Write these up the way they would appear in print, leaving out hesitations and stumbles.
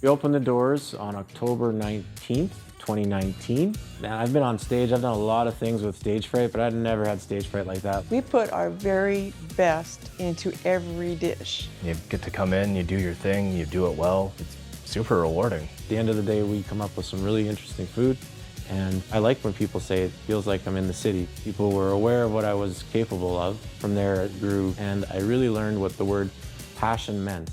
We opened the doors on October 19th, 2019. Now, I've been on stage, I've done a lot of things with stage fright, but I've never had stage fright like that. We put our very best into every dish. You get to come in, you do your thing, you do it well. It's super rewarding. At the end of the day, we come up with some really interesting food, and I like when people say it feels like I'm in the city. People were aware of what I was capable of. From there it grew, and I really learned what the word passion meant.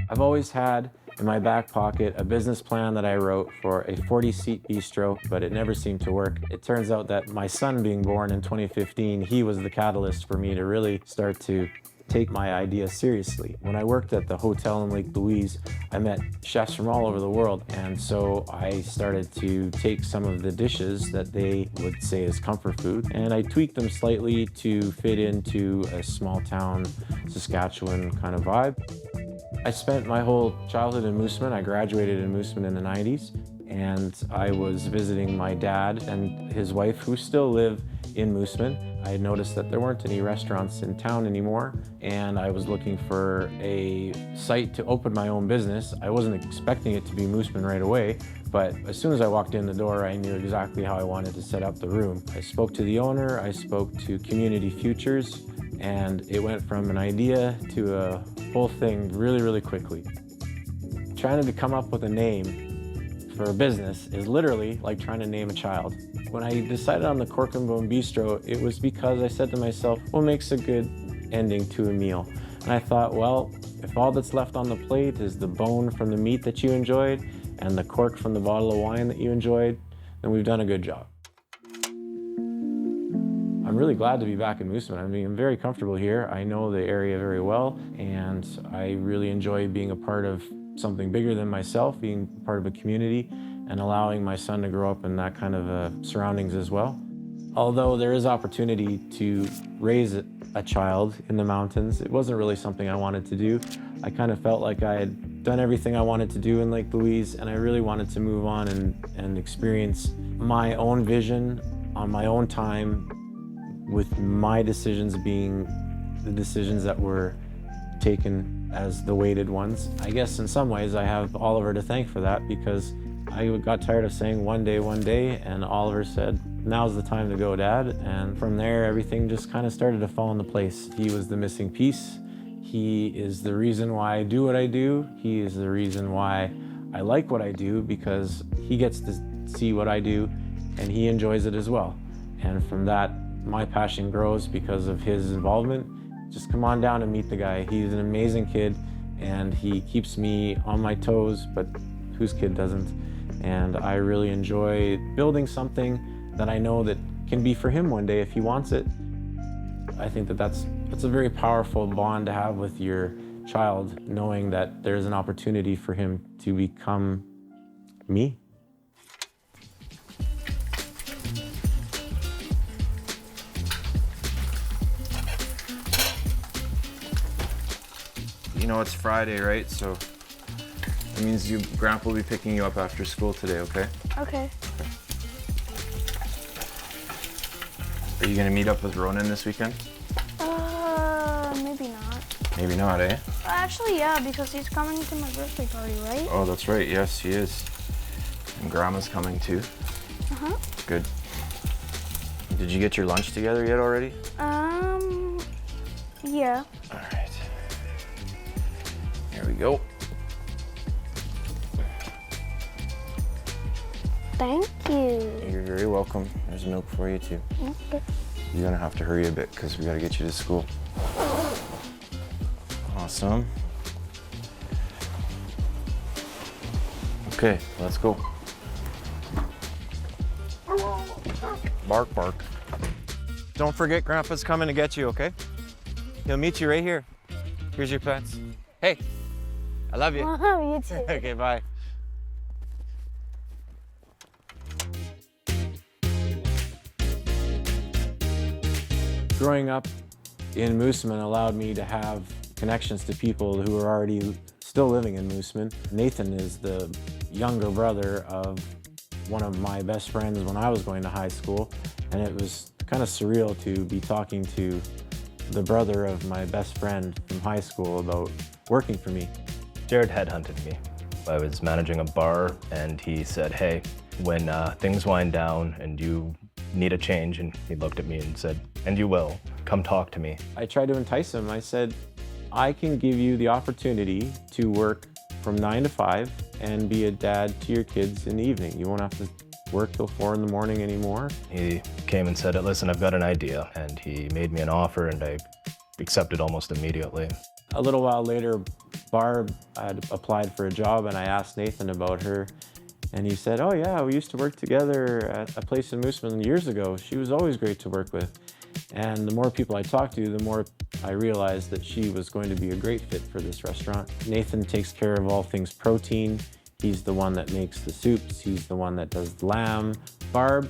I've always had in my back pocket a business plan that I wrote for a 40-seat bistro, but it never seemed to work. It turns out that my son being born in 2015, he was the catalyst for me to really start to take my idea seriously. When I worked at the hotel in Lake Louise, I met chefs from all over the world, and so I started to take some of the dishes that they would say is comfort food, and I tweaked them slightly to fit into a small town Saskatchewan kind of vibe. I spent my whole childhood in Moosomin. I graduated in Moosomin in the 90s, and I was visiting my dad and his wife, who still live in Moosomin. I had noticed that there weren't any restaurants in town anymore, and I was looking for a site to open my own business. I wasn't expecting it to be Moosomin right away, but as soon as I walked in the door, I knew exactly how I wanted to set up the room. I spoke to the owner, I spoke to Community Futures, and it went from an idea to a whole thing really, really quickly. Trying to come up with a name for a business is literally like trying to name a child. When I decided on the Cork Bone Bistro, it was because I said to myself, what makes a good ending to a meal? And I thought, well, if all that's left on the plate is the bone from the meat that you enjoyed and the cork from the bottle of wine that you enjoyed, then we've done a good job. I'm really glad to be back in Moosomin. I mean, I'm very comfortable here. I know the area very well, and I really enjoy being a part of something bigger than myself, being part of a community, and allowing my son to grow up in that kind of surroundings as well. Although there is opportunity to raise a child in the mountains, it wasn't really something I wanted to do. I kind of felt like I had done everything I wanted to do in Lake Louise, and I really wanted to move on and experience my own vision on my own time, with my decisions being the decisions that were taken as the weighted ones. I guess in some ways I have Oliver to thank for that, because I got tired of saying one day, and Oliver said, now's the time to go, Dad. And from there, everything just kind of started to fall into place. He was the missing piece. He is the reason why I do what I do. He is the reason why I like what I do, because he gets to see what I do and he enjoys it as well. And from that, my passion grows because of his involvement. Just come on down and meet the guy. He's an amazing kid, and he keeps me on my toes, but whose kid doesn't? And I really enjoy building something that I know that can be for him one day if he wants it. I think that's a very powerful bond to have with your child, knowing that there's an opportunity for him to become me. You know, it's Friday, right? So that means Grandpa will be picking you up after school today, okay? Okay. Are you gonna meet up with Ronan this weekend? Maybe not. Maybe not, eh? Actually, yeah, because he's coming to my birthday party, right? Oh, that's right. Yes, he is. And Grandma's coming too. Uh-huh. Good. Did you get your lunch together yet already? Yeah. All right. Here we go. Thank you. You're very welcome. There's milk for you too. Okay. You're gonna have to hurry a bit because we gotta get you to school. Awesome. Okay, let's go. Bark, bark. Don't forget Grandpa's coming to get you, okay? He'll meet you right here. Here's your pets. Hey, I love you. Oh, you too. Okay, bye. Growing up in Moosomin allowed me to have connections to people who are already still living in Moosomin. Nathan is the younger brother of one of my best friends when I was going to high school, and it was kind of surreal to be talking to the brother of my best friend from high school about working for me. Jarrod headhunted me. I was managing a bar and he said, hey, when things wind down and you need a change, and he looked at me and said, and you will, come talk to me. I tried to entice him. I said, I can give you the opportunity to work from 9 to 5 and be a dad to your kids in the evening. You won't have to work till 4 in the morning anymore. He came and said, listen, I've got an idea. And he made me an offer and I accepted almost immediately. A little while later, Barb had applied for a job and I asked Nathan about her. And he said, oh yeah, we used to work together at a place in Moosomin years ago. She was always great to work with. And the more people I talked to, the more I realized that she was going to be a great fit for this restaurant. Nathan takes care of all things protein. He's the one that makes the soups. He's the one that does the lamb. Barb,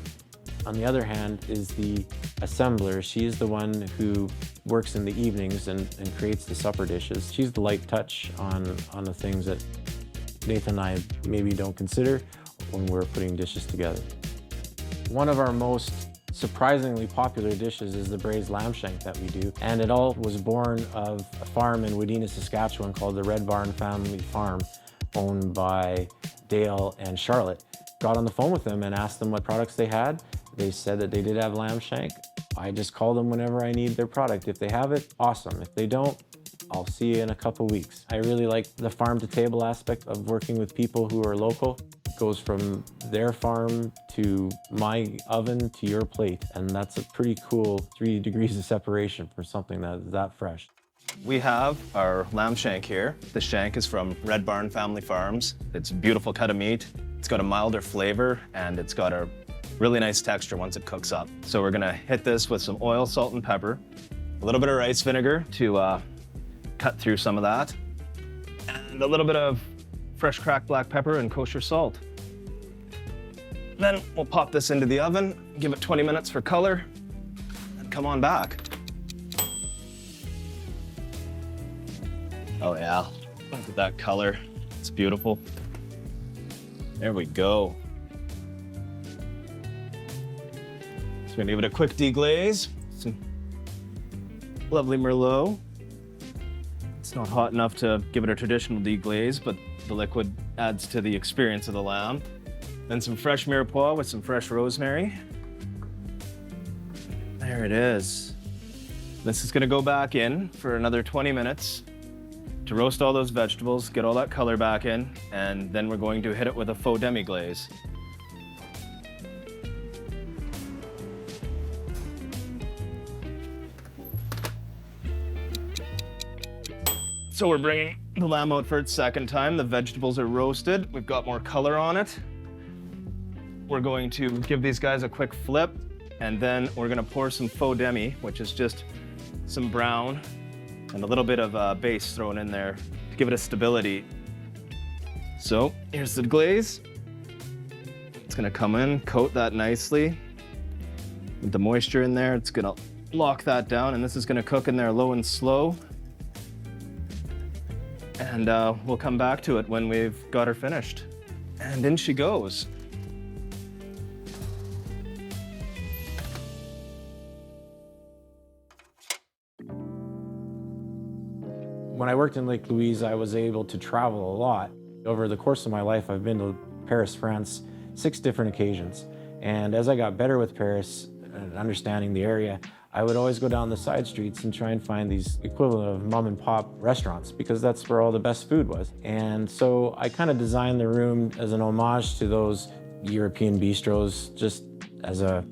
on the other hand, is the assembler. She's the one who works in the evenings and creates the supper dishes. She's the light touch on the things that Nathan and I maybe don't consider when we're putting dishes together. One of our most surprisingly popular dishes is the braised lamb shank that we do, and it all was born of a farm in Wadena, Saskatchewan called the Red Barn Family Farm, owned by Dale and Charlotte. Got on the phone with them and asked them what products they had. They said that they did have lamb shank. I just call them whenever I need their product. If they have it, awesome. If they don't, I'll see you in a couple weeks. I really like the farm-to-table aspect of working with people who are local. It goes from their farm to my oven to your plate, and that's a pretty cool 3 degrees of separation for something that fresh. We have our lamb shank here. The shank is from Red Barn Family Farms. It's a beautiful cut of meat. It's got a milder flavor, and it's got a really nice texture once it cooks up. So we're gonna hit this with some oil, salt, and pepper, a little bit of rice vinegar to cut through some of that, and a little bit of fresh cracked black pepper and kosher salt. Then we'll pop this into the oven, give it 20 minutes for color, and come on back. Oh yeah, look at that color. It's beautiful. There we go. So we're gonna give it a quick deglaze. Some lovely Merlot. It's not hot enough to give it a traditional deglaze, but the liquid adds to the experience of the lamb. Then some fresh mirepoix with some fresh rosemary. There it is. This is gonna go back in for another 20 minutes to roast all those vegetables, get all that color back in, and then we're going to hit it with a faux demi-glaze. So we're bringing the lamb out for its second time. The vegetables are roasted. We've got more color on it. We're going to give these guys a quick flip, and then we're gonna pour some faux demi, which is just some brown and a little bit of base thrown in there to give it a stability. So here's the glaze. It's gonna come in, coat that nicely. With the moisture in there, it's gonna lock that down, and this is gonna cook in there low and slow. And we'll come back to it when we've got her finished. And in she goes. When I worked in Lake Louise, I was able to travel a lot. Over the course of my life, I've been to Paris, France, 6 different occasions. And as I got better with Paris and understanding the area, I would always go down the side streets and try and find these equivalent of mom and pop restaurants, because that's where all the best food was. And so I kind of designed the room as an homage to those European bistros, just as a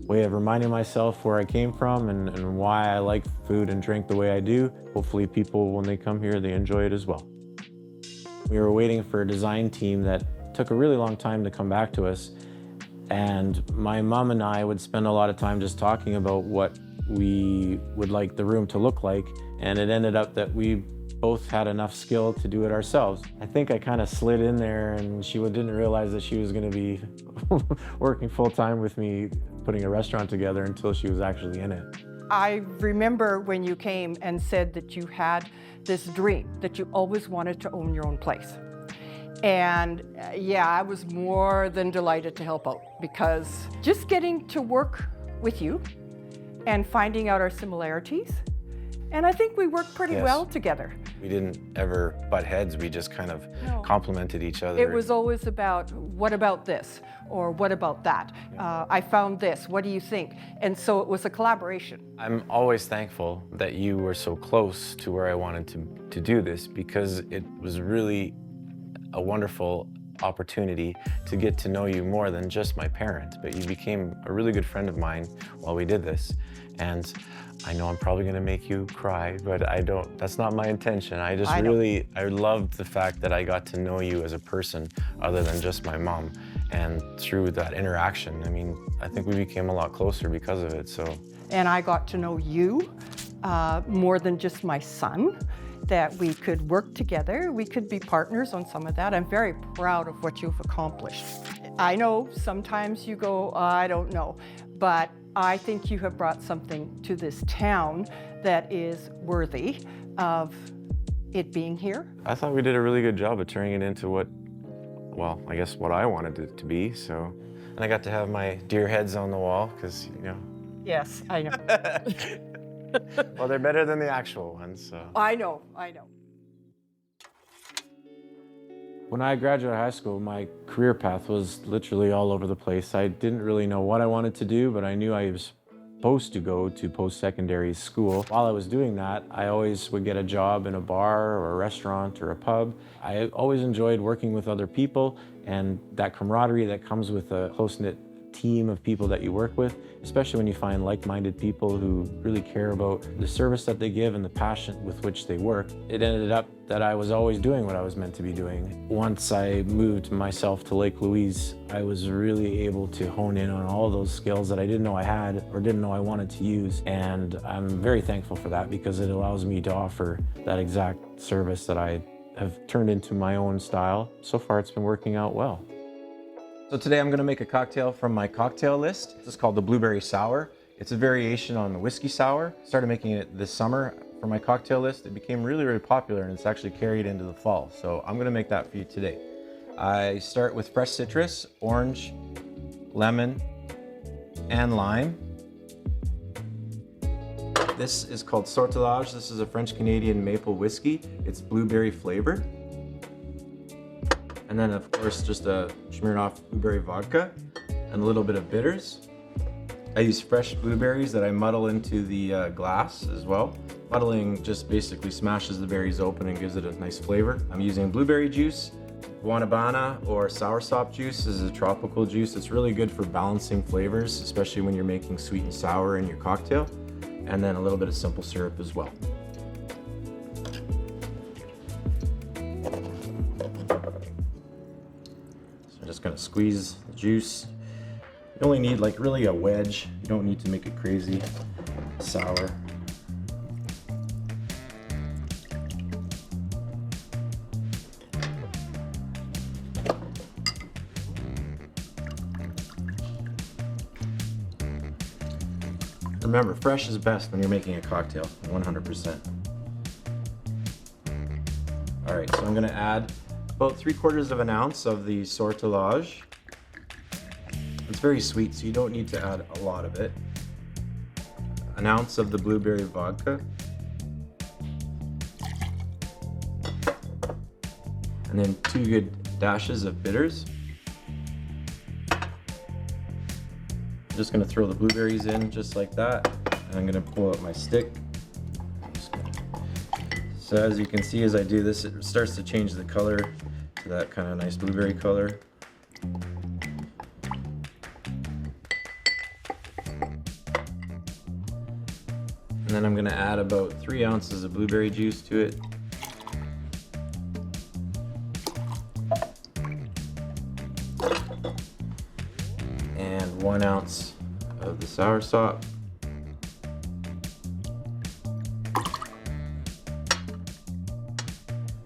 way of reminding myself where I came from and why I like food and drink the way I do. Hopefully people, when they come here, they enjoy it as well. We were waiting for a design team that took a really long time to come back to us. And my mom and I would spend a lot of time just talking about what we would like the room to look like. And it ended up that we both had enough skill to do it ourselves. I think I kind of slid in there, and she didn't realize that she was going to be working full time with me putting a restaurant together until she was actually in it. I remember when you came and said that you had this dream, that you always wanted to own your own place. And yeah, I was more than delighted to help out, because just getting to work with you and finding out our similarities, and I think we worked pretty Yes. well together. We didn't ever butt heads, we just kind of No. complimented each other. It was always about, what about this? Or what about that? I found this, what do you think? And so it was a collaboration. I'm always thankful that you were so close to where I wanted to do this, because it was really a wonderful opportunity to get to know you more than just my parent, but you became a really good friend of mine while we did this. And I know I'm probably gonna make you cry, but that's not my intention. I loved the fact that I got to know you as a person other than just my mom. And through that interaction, I mean, I think we became a lot closer because of it, so. And I got to know you more than just my son, that we could work together, we could be partners on some of that. I'm very proud of what you've accomplished. I know sometimes you go, I don't know, but I think you have brought something to this town that is worthy of it being here. I thought we did a really good job of turning it into what I wanted it to be, so. And I got to have my deer heads on the wall, because, you know. Yes, I know. Well, they're better than the actual ones, so. I know. When I graduated high school, my career path was literally all over the place. I didn't really know what I wanted to do, but I knew I was supposed to go to post-secondary school. While I was doing that, I always would get a job in a bar or a restaurant or a pub. I always enjoyed working with other people, and that camaraderie that comes with a close-knit team of people that you work with, especially when you find like-minded people who really care about the service that they give and the passion with which they work. It ended up that I was always doing what I was meant to be doing. Once I moved myself to Lake Louise, I was really able to hone in on all those skills that I didn't know I had or didn't know I wanted to use. And I'm very thankful for that, because it allows me to offer that exact service that I have turned into my own style. So far, it's been working out well. So today I'm gonna make a cocktail from my cocktail list. This is called the Blueberry Sour. It's a variation on the whiskey sour. Started making it this summer for my cocktail list. It became really, really popular, and it's actually carried into the fall. So I'm gonna make that for you today. I start with fresh citrus, orange, lemon, and lime. This is called Sortilège. This is a French-Canadian maple whiskey. It's blueberry flavored. And then, of course, just a Smirnoff blueberry vodka and a little bit of bitters. I use fresh blueberries that I muddle into the glass as well. Muddling just basically smashes the berries open and gives it a nice flavor. I'm using blueberry juice, guanabana or soursop juice. This is a tropical juice. It's really good for balancing flavors, especially when you're making sweet and sour in your cocktail. And then a little bit of simple syrup as well. Just gonna squeeze the juice. You only need like really a wedge. You don't need to make it crazy sour. Remember, fresh is best when you're making a cocktail, 100%. All right, so I'm gonna add about 3/4 of an ounce of the Sortilège. It's very sweet, so you don't need to add a lot of it. An ounce of the blueberry vodka. And then 2 good dashes of bitters. I'm just gonna throw the blueberries in just like that. And I'm gonna pull out my stick. So as you can see, as I do this, it starts to change the color to that kind of nice blueberry color. And then I'm gonna add about 3 ounces of blueberry juice to it. And 1 ounce of the soursop.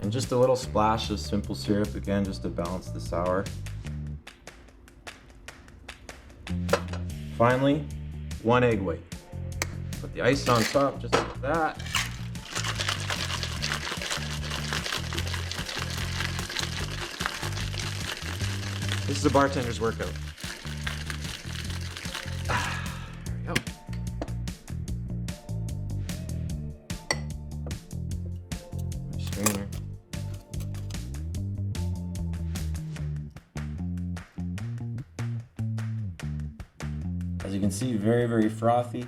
And just a little splash of simple syrup, again, just to balance the sour. Finally, 1 egg white. Put the ice on top, just like that. This is a bartender's workout. There we go. Strainer. As you can see, very, very frothy.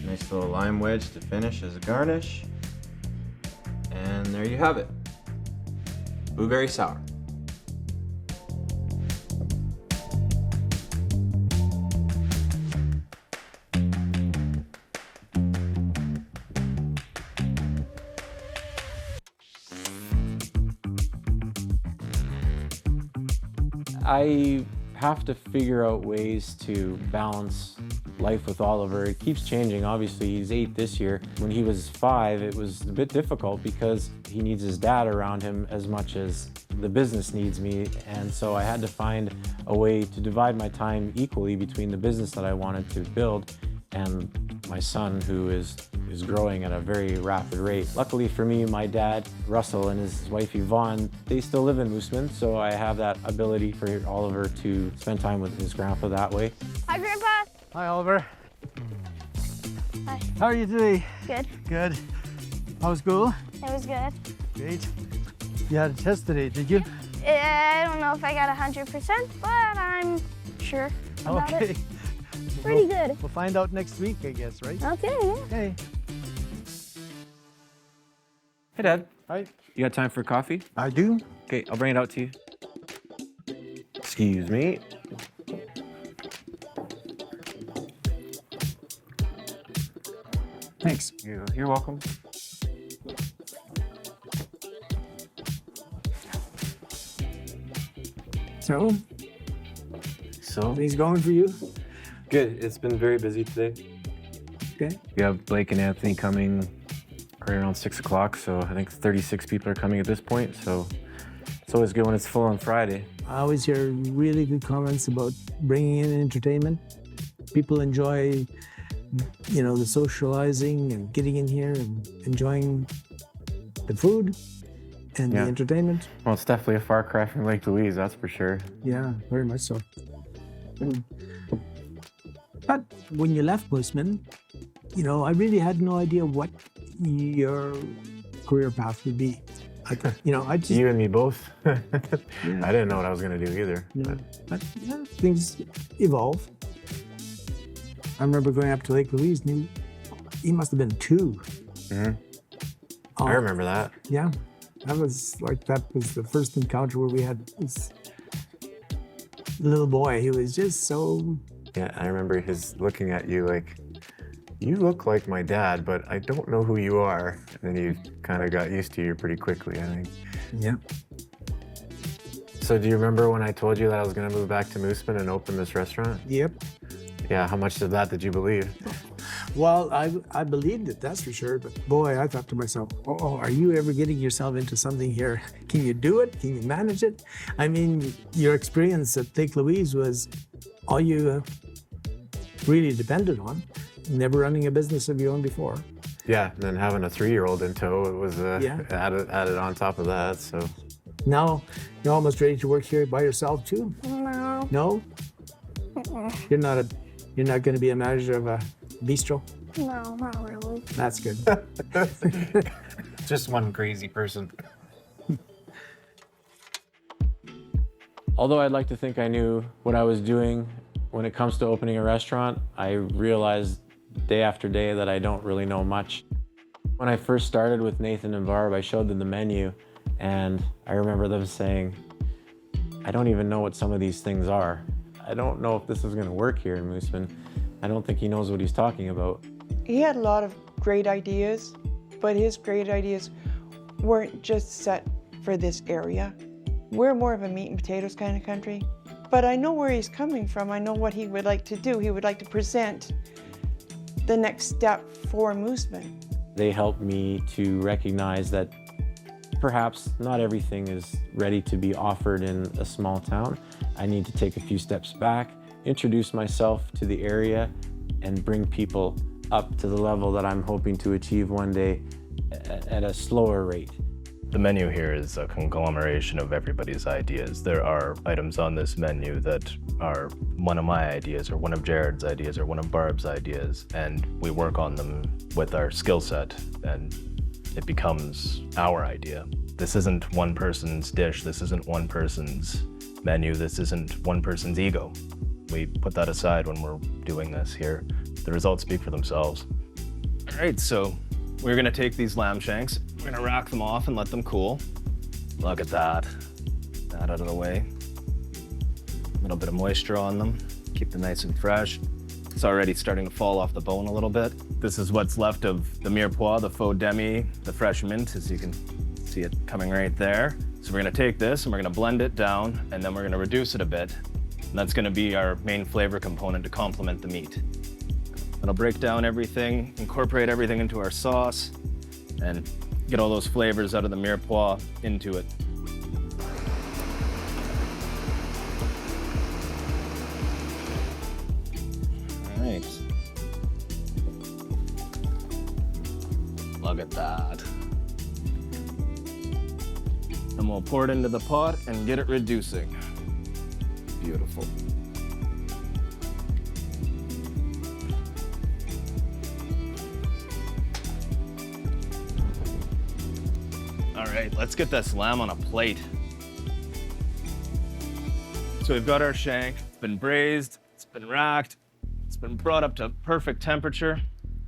Nice little lime wedge to finish as a garnish. And there you have it. Blueberry sour. I have to figure out ways to balance life with Oliver. It keeps changing. Obviously, he's 8 this year. When he was 5, it was a bit difficult because he needs his dad around him as much as the business needs me. And so I had to find a way to divide my time equally between the business that I wanted to build and my son, who is growing at a very rapid rate. Luckily for me, my dad, Russell, and his wife, Yvonne, they still live in Moosomin, so I have that ability for Oliver to spend time with his grandpa that way. Hi, Grandpa. Hi, Oliver. Hi. How are you today? Good. Good. How's school? It was good. Great. You had a test today, did you? I don't know if I got 100%, but I'm sure about Okay. it. Pretty good. We'll find out next week, I guess, right? Okay, yeah. Okay. Hey, Dad. Hi. You got time for coffee? I do. Okay, I'll bring it out to you. Excuse me. Thanks. You're welcome. So, So things going for you? good. It's been very busy today. Okay. We have Blake and Anthony coming right around 6 o'clock, so I think 36 people are coming at this point. So it's always good when it's full on Friday. I always hear really good comments about bringing in entertainment. People enjoy, the socializing and getting in here and enjoying the food and the Yeah. entertainment. Well, it's definitely a far cry from Lake Louise, that's for sure. Yeah, very much so. But when you left Moosomin, I really had no idea what your career path would be. I just, You and me both. Yeah. I didn't know what I was going to do either. but things evolve. I remember going up to Lake Louise, and he must have been 2. Mhm. Oh, I remember that. Yeah, that was the first encounter where we had this little boy. He was just so. Yeah, I remember his looking at you like, you look like my dad, but I don't know who you are. And then you kind of got used to you pretty quickly, I think. Yeah. So do you remember when I told you that I was going to move back to Moosomin and open this restaurant? Yep. Yeah, how much of that did you believe? Well, I believed it, that's for sure. But boy, I thought to myself, oh, are you ever getting yourself into something here? Can you do it? Can you manage it? I mean, your experience at Lake Louise was all you really depended on. Never running a business of your own before. Yeah, and then having a 3-year-old in tow, it was Yeah. added on top of that, so. Now, you're almost ready to work here by yourself too? No. No? You're not going to be a manager of a bistro? No, not really. That's good. Just one crazy person. Although I'd like to think I knew what I was doing when it comes to opening a restaurant, I realized day after day that I don't really know much. When I first started with Nathan and Barb, I showed them the menu, and I remember them saying, I don't even know what some of these things are. I don't know if this is going to work here in Moosomin. I don't think he knows what he's talking about. He had a lot of great ideas, but his great ideas weren't just set for this area. We're more of a meat and potatoes kind of country, but I know where he's coming from. I know what he would like to do. He would like to present the next step for Moosomin. They helped me to recognize that Perhaps not everything is ready to be offered in a small town. I need to take a few steps back, introduce myself to the area, and bring people up to the level that I'm hoping to achieve one day at a slower rate. The menu here is a conglomeration of everybody's ideas. There are items on this menu that are one of my ideas, or one of Jarrod's ideas, or one of Barb's ideas, and we work on them with our skill set, and it becomes our idea. This isn't one person's dish, this isn't one person's menu, this isn't one person's ego. We put that aside when we're doing this here. The results speak for themselves. All right, so we're gonna take these lamb shanks, we're gonna rack them off and let them cool. Look at that. That out of the way. A little bit of moisture on them, keep them nice and fresh. It's already starting to fall off the bone a little bit. This is what's left of the mirepoix, the faux demi, the fresh mint, as you can see it coming right there. So we're gonna take this and we're gonna blend it down, and then we're gonna reduce it a bit. And that's gonna be our main flavor component to complement the meat. It'll break down everything, incorporate everything into our sauce, and get all those flavors out of the mirepoix into it. All right. Look at that. And we'll pour it into the pot and get it reducing. Beautiful. All right, let's get this lamb on a plate. So we've got our shank, it's been braised, it's been racked, it's been brought up to perfect temperature.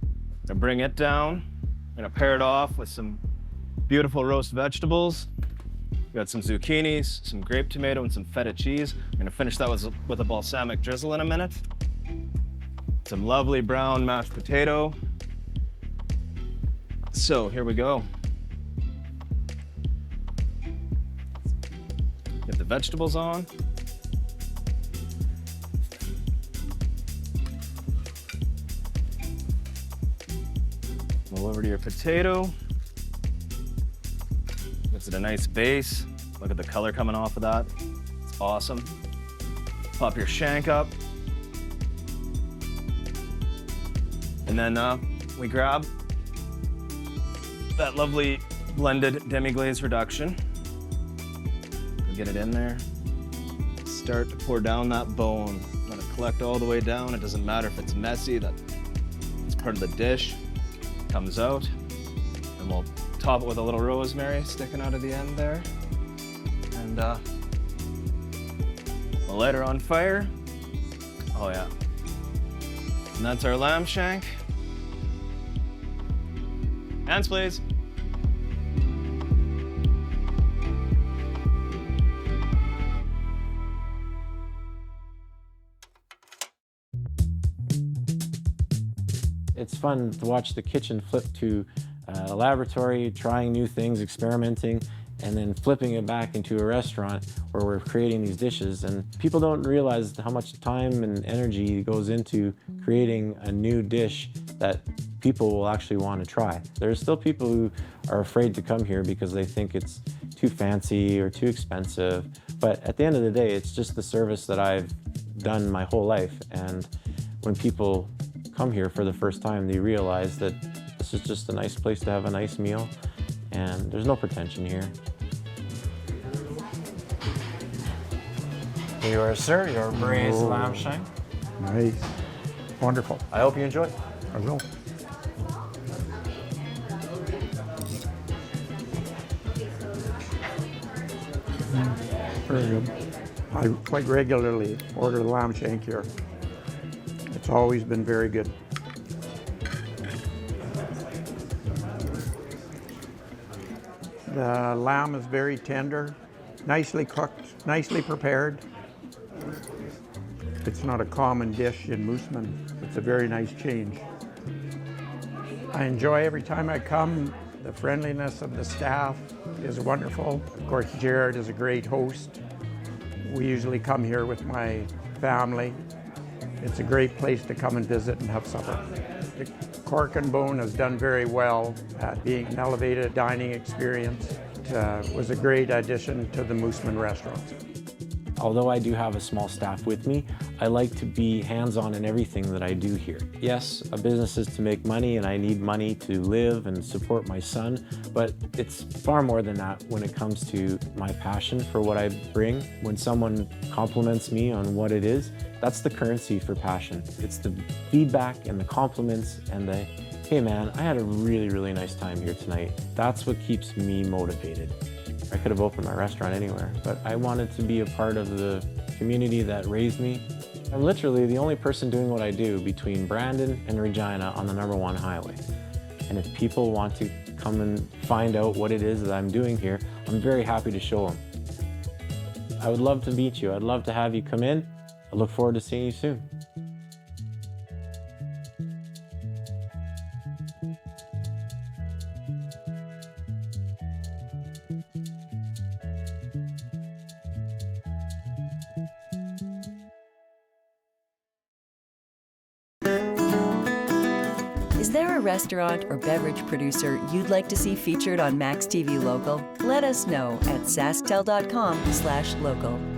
I'm gonna bring it down, I'm gonna pair it off with some beautiful roast vegetables. We've got some zucchinis, some grape tomato, and some feta cheese. I'm gonna finish that with a balsamic drizzle in a minute. Some lovely brown mashed potato. So here we go. Get the vegetables on. Roll over to your potato. Gives it a nice base. Look at the color coming off of that. It's awesome. Pop your shank up. And then we grab that lovely blended demi-glaze reduction. Get it in there. Start to pour down that bone. Let it collect all the way down. It doesn't matter if it's messy, it's part of the dish. Comes out. And we'll top it with a little rosemary sticking out of the end there. And we'll light her on fire. Oh yeah. And that's our lamb shank. Hands please. It's fun to watch the kitchen flip to a laboratory, trying new things, experimenting, and then flipping it back into a restaurant where we're creating these dishes. And people don't realize how much time and energy goes into creating a new dish that people will actually want to try. There's still people who are afraid to come here because they think it's too fancy or too expensive. But at the end of the day, it's just the service that I've done my whole life. And when people come here for the first time, they realize that this is just a nice place to have a nice meal, and there's no pretension here. Here you are, sir, your braised lamb shank. Nice. Wonderful. I hope you enjoy. I will. Very good. I quite regularly order the lamb shank here. It's always been very good. The lamb is very tender, nicely cooked, nicely prepared. It's not a common dish in Moosomin. It's a very nice change. I enjoy every time I come. The friendliness of the staff is wonderful. Of course, Jarrod is a great host. We usually come here with my family. It's a great place to come and visit and have supper. The Cork Bone has done very well at being an elevated dining experience. was a great addition to the Moosomin restaurant. Although I do have a small staff with me, I like to be hands-on in everything that I do here. Yes, a business is to make money and I need money to live and support my son, but it's far more than that when it comes to my passion for what I bring. When someone compliments me on what it is, that's the currency for passion. It's the feedback and the compliments and the, hey man, I had a really, really nice time here tonight. That's what keeps me motivated. I could have opened my restaurant anywhere, but I wanted to be a part of the community that raised me. I'm literally the only person doing what I do between Brandon and Regina on the #1 highway. And if people want to come and find out what it is that I'm doing here, I'm very happy to show them. I would love to meet you. I'd love to have you come in. I look forward to seeing you soon. Is there a restaurant or beverage producer you'd like to see featured on maxTV Local? Let us know at SaskTel.com/local.